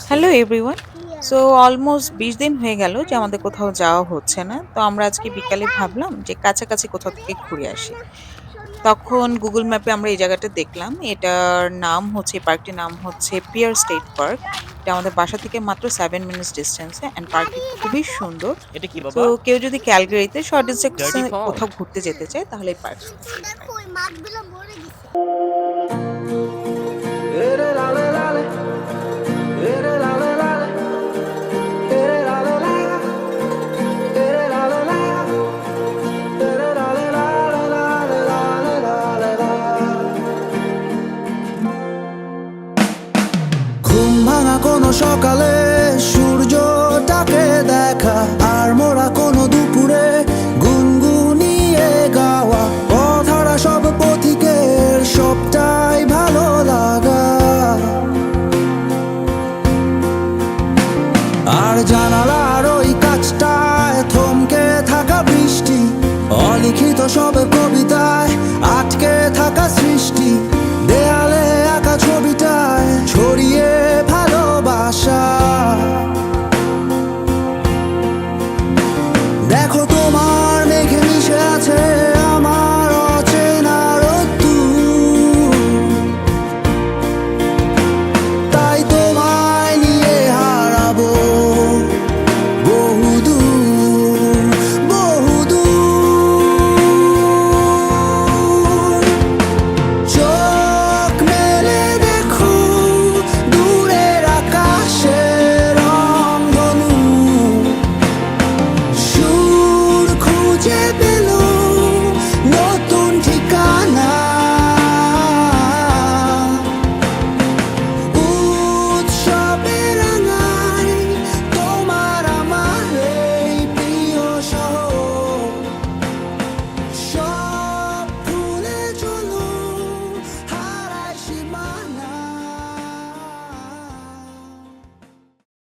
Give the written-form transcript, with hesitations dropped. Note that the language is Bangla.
Hello everyone. সো অলমোস্ট ২০ দিন হয়ে গেল যে আমাদের কোথাও যাওয়া হচ্ছে না। তো আমরা আজকে বিকালে ভাবলাম যে কাছাকাছি কোথাও থেকে ঘুরে আসি। তখন গুগল ম্যাপে আমরা এই জায়গাটা দেখলাম। এটার নাম হচ্ছে এই পার্কটির নাম হচ্ছে পিয়ার স্টেট পার্ক। এটা আমাদের বাসা থেকে মাত্র 7 মিনিটস ডিসট্যান্সে অ্যান্ড পার্কটি খুবই সুন্দর। এটা কি সো বাবা? কেউ যদি ক্যালগারিতে শর্ট ডিসট্যান্সে ডার্টি ফর্ম? কোথাও ঘুরতে যেতে চায় তাহলে এই পার্কটা যেতেই পারে। ঘুম ভাঙা কোনো সকালে সূর্যটাকে দেখা, আর মোরা কোনো দুপুরে গুনগুনিয়ে গাওয়া পথহারা সব পথিকের সবটাই ভালো লাগা। আর জানালার ওই কাছটায় থমকে থাকা বৃষ্টি, অলিখিত সব